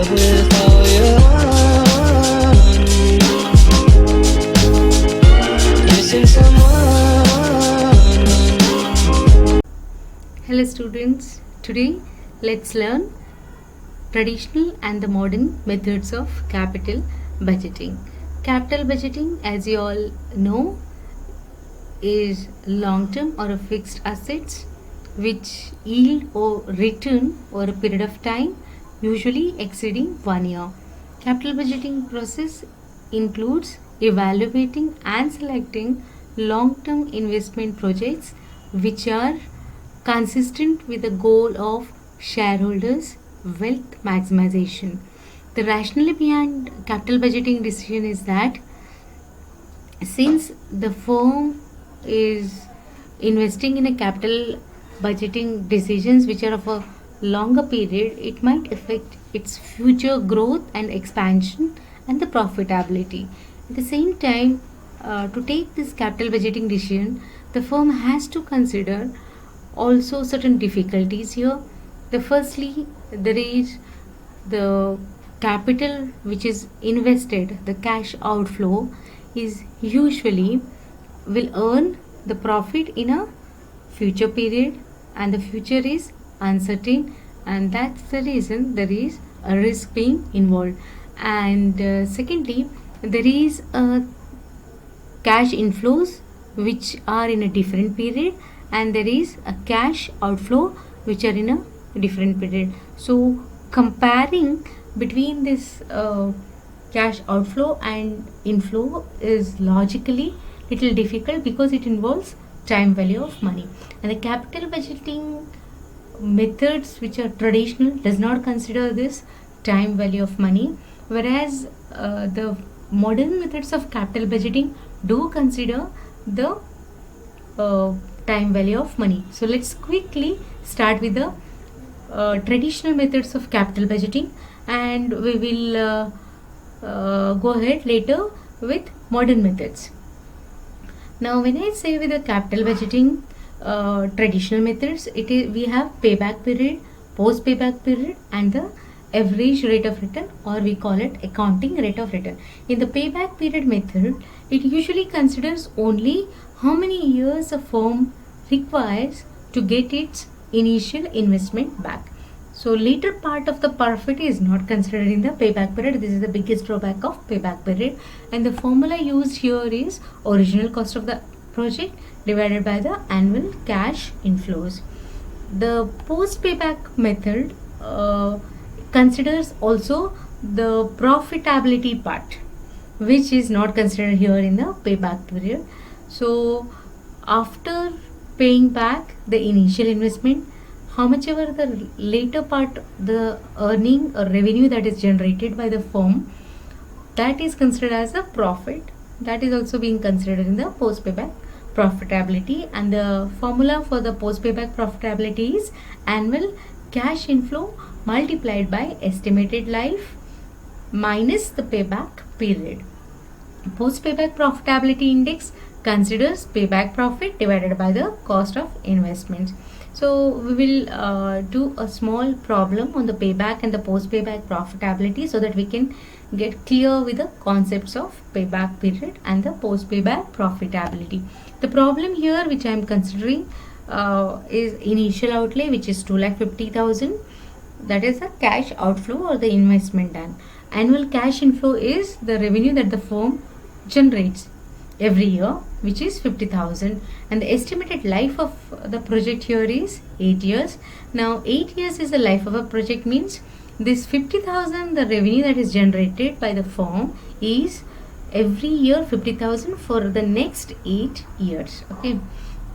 love is how you run. Missing someone. Hello students, today let's learn traditional and the modern methods of capital budgeting. Capital budgeting, as you all know, is long-term or a fixed assets which yield or return over a period of time, usually exceeding 1 year. Capital budgeting process includes evaluating and selecting long-term investment projects which are consistent with the goal of shareholders' wealth maximization. The rationale behind capital budgeting decision is that since the firm is investing in a capital budgeting decisions which are of a longer period, it might affect its future growth and expansion and the profitability. At the same time, to take this capital budgeting decision, the firm has to consider also certain difficulties here. The firstly, there is the capital which is invested, the cash outflow is usually will earn the profit in a future period, and the future is uncertain, and that's the reason there is a risk being involved. And secondly, there is a cash inflows which are in a different period, and there is a cash outflow which are in a different period. So comparing between this cash outflow and inflow is logically little difficult because it involves time value of money, and the capital budgeting methods which are traditional does not consider this time value of money, whereas the modern methods of capital budgeting do consider the time value of money. So let's quickly start with the traditional methods of capital budgeting, and we will go ahead later with modern methods. Now when I say with the capital budgeting traditional methods, we have payback period, post payback period, and the average rate of return, or we call it accounting rate of return. In the payback period method, it usually considers only how many years a firm requires to get its initial investment back. So later part of the profit is not considered in the payback period. This is the biggest drawback of payback period, and the formula used here is original cost of the project divided by the annual cash inflows. The post payback method considers also the profitability part, which is not considered here in the payback period. So after paying back the initial investment, how much ever the later part, the earning or revenue that is generated by the firm, that is considered as a profit. That is also being considered in the post payback profitability, and the formula for the post payback profitability is annual cash inflow multiplied by estimated life minus the payback period. Post payback profitability index considers payback profit divided by the cost of investments. So we will do a small problem on the payback and the post payback profitability so that we can get clear with the concepts of payback period and the post payback profitability. The problem here which I am considering is initial outlay, which is 2,50,000. That is the cash outflow or the investment done. Annual cash inflow is the revenue that the firm generates every year, which is 50,000, and the estimated life of the project here is 8 years. Now 8 years is the life of a project, means this 50,000, the revenue that is generated by the firm is every year 50,000 for the next 8 years. Okay,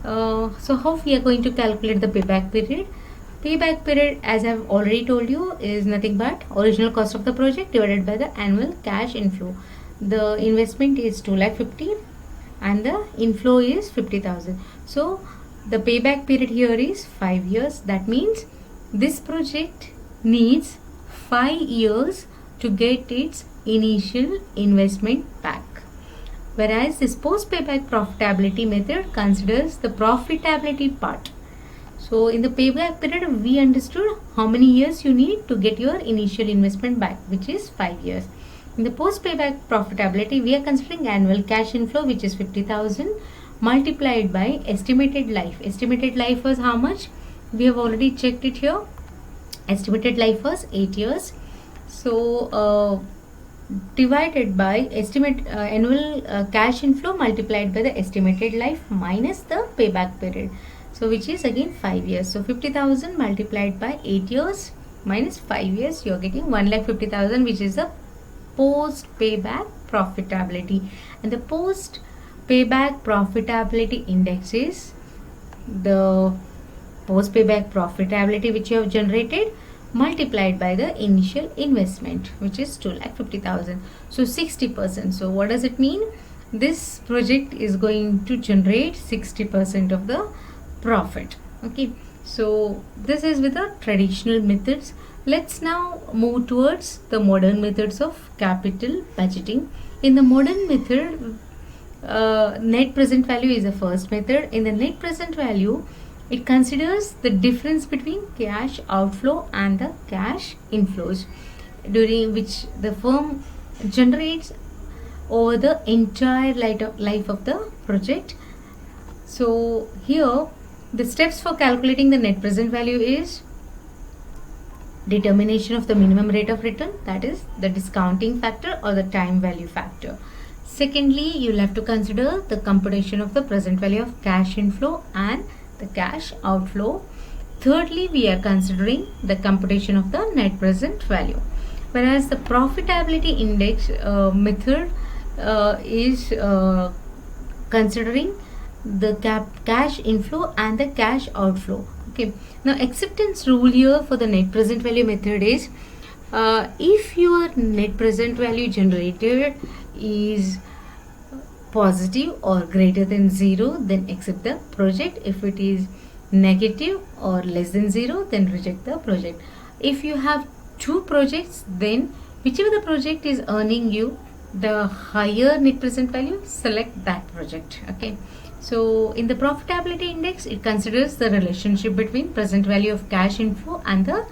so how we are going to calculate the payback period? Payback period, as I have already told you, is nothing but original cost of the project divided by the annual cash inflow. The investment is 2,50,000 and the inflow is 50,000. So the payback period here is 5 years. That means this project needs 5 years to get its initial investment back. Whereas this post payback profitability method considers the profitability part. So in the payback period, we understood how many years you need to get your initial investment back, which is 5 years. In the post payback profitability, we are considering annual cash inflow, which is 50,000 multiplied by estimated life. Estimated life was how much? We have already checked it here. Estimated life was 8 years. So divided by estimate annual cash inflow multiplied by the estimated life minus the payback period. So which is again 5 years. So 50,000 multiplied by 8 years minus 5 years, you are getting 1,50,000, which is the post payback profitability. And the post payback profitability index is the post payback profitability which you have generated multiplied by the initial investment, which is 2,50,000. So 60%. So what does it mean? This project is going to generate 60% of the profit. Okay, so this is with the traditional methods. Let's now move towards the modern methods of capital budgeting. In the modern method, net present value is the first method. In the net present value, it considers the difference between cash outflow and the cash inflows, during which the firm generates over the entire life of the project. So here the steps for calculating the net present value is determination of the minimum rate of return, that is the discounting factor or the time value factor. Secondly, you will have to consider the computation of the present value of cash inflow and the cash outflow. Thirdly, we are considering the computation of the net present value. Whereas the profitability index method is considering the cash inflow and the cash outflow. Okay. Now acceptance rule here for the net present value method is if your net present value generated is positive or greater than 0, then accept the project. If it is negative or less than 0, then reject the project. If you have two projects, then whichever the project is earning you the higher net present value, select that project. Okay. So in the profitability index, it considers the relationship between present value of cash inflow and the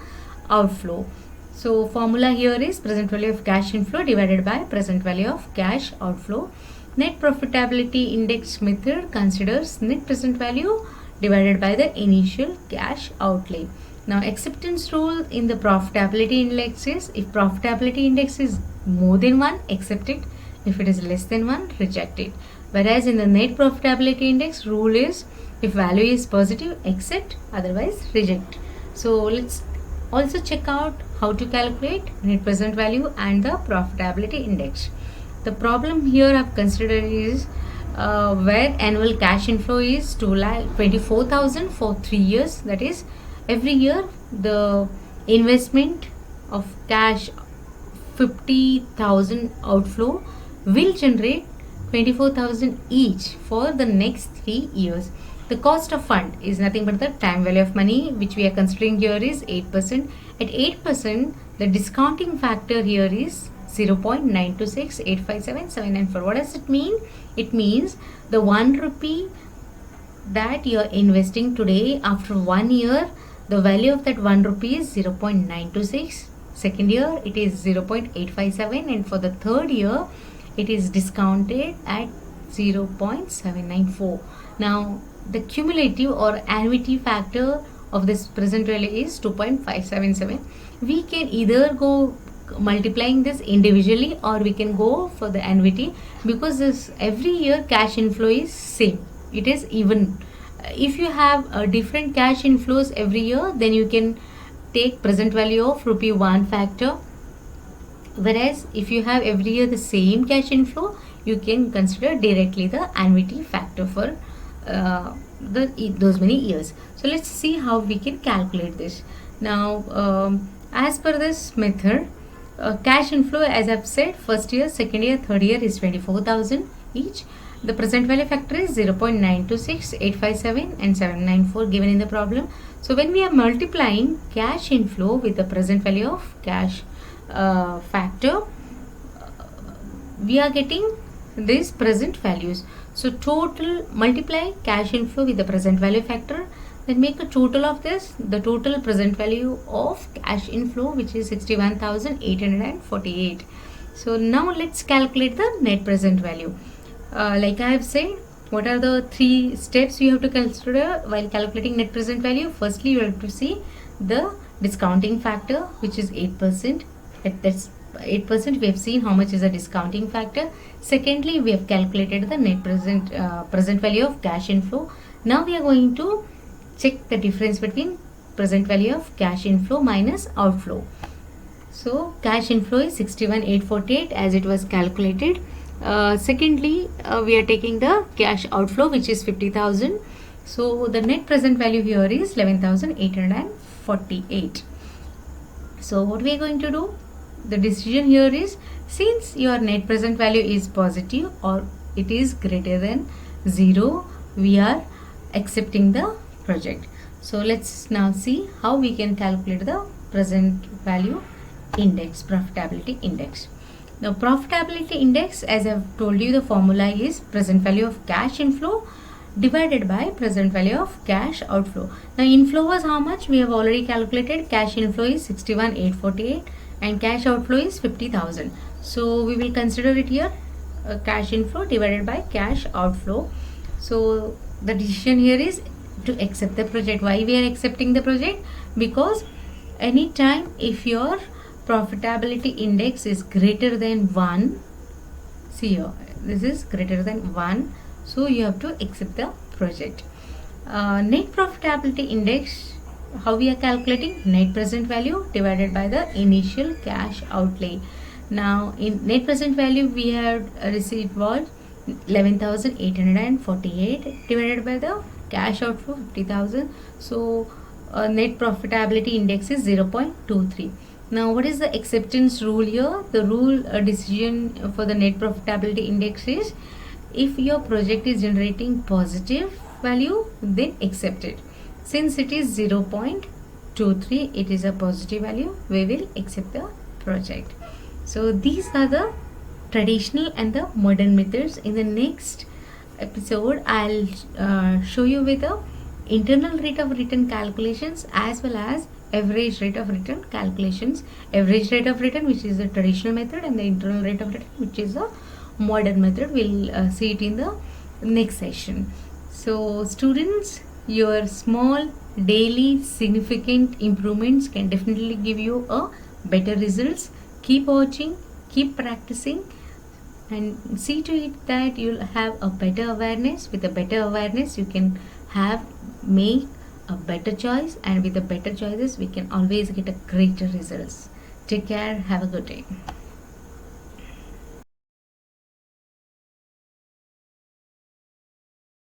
outflow. So formula here is present value of cash inflow divided by present value of cash outflow. Net profitability index method considers net present value divided by the initial cash outlay. Now acceptance rule in the profitability index is if profitability index is more than 1, accept it. If it is less than 1, reject it. Whereas in the net profitability index, rule is if value is positive, accept, otherwise reject. So let's also check out how to calculate net present value and the profitability index. The problem here I've considered is where annual cash inflow is 2,24,000 for 3 years. That is, every year the investment of cash 50,000 outflow will generate 24,000 each for the next 3 years. The cost of fund is nothing but the time value of money, which we are considering here is 8%. At 8%, the discounting factor here is 0.926857,794. What does it mean? It means the 1 rupee that you are investing today, after 1 year, the value of that 1 rupee is 0.926. Second year, it is 0.857, and for the third year, it is discounted at 0.794. Now, the cumulative or annuity factor of this present value is 2.577. We can either go multiplying this individually or we can go for the annuity, because this every year cash inflow is same. It is even. If you have different cash inflows every year, then you can take present value of rupee 1 factor. Whereas if you have every year the same cash inflow, you can consider directly the annuity factor for those many years. So let's see how we can calculate this. Now as per this method, cash inflow, as I've said, first year, second year, third year is 24,000 each. The present value factor is 0.926, 857 and 794 given in the problem. So when we are multiplying cash inflow with the present value of cash factor, we are getting these present values. So total multiply cash inflow with the present value factor, then make a total of this, the total present value of cash inflow, which is 61,848. So now let's calculate the net present value. Like I have said, what are the 3 steps you have to consider while calculating net present value? Firstly, you have to see the discounting factor, which is 8%. That's 8%. We have seen how much is the discounting factor. Secondly, we have calculated the net present value of cash inflow. Now we are going to check the difference between present value of cash inflow minus outflow. So cash inflow is 61,848 as it was calculated. Secondly, we are taking the cash outflow, which is 50,000. So the net present value here is 11,848. So what we are going to do? The decision here is, since your net present value is positive or it is greater than 0, we are accepting the project. So let's now see how we can calculate the present value index, profitability index. Now profitability index, as I have told you, the formula is present value of cash inflow divided by present value of cash outflow. Now inflow was how much? We have already calculated. Cash inflow is 61,848 and cash outflow is 50,000. So we will consider it here, cash inflow divided by cash outflow. So the decision here is to accept the project. Why we are accepting the project? Because anytime if your profitability index is greater than 1, see here, this is greater than 1, so you have to accept the project. Net profitability index, how we are calculating? Net present value divided by the initial cash outlay. Now in net present value we have received was 11,848 divided by the cash outflow 50,000. So net profitability index is 0.23. Now what is the acceptance rule here? The rule decision for the net profitability index is, if your project is generating positive value, then accept it. Since it is 0.23, it is a positive value, we will accept the project. So these are the traditional and the modern methods. In the next episode, I'll show you with the internal rate of return calculations as well as average rate of return calculations. Average rate of return, which is the traditional method, and the internal rate of return, which is the modern method. We'll see it in the next session. So students, your small daily significant improvements can definitely give you a better results. Keep watching, keep practicing, and see to it that you'll have a better awareness. With a better awareness, you can make a better choice, and with the better choices we can always get a greater results. Take care. Have a good day.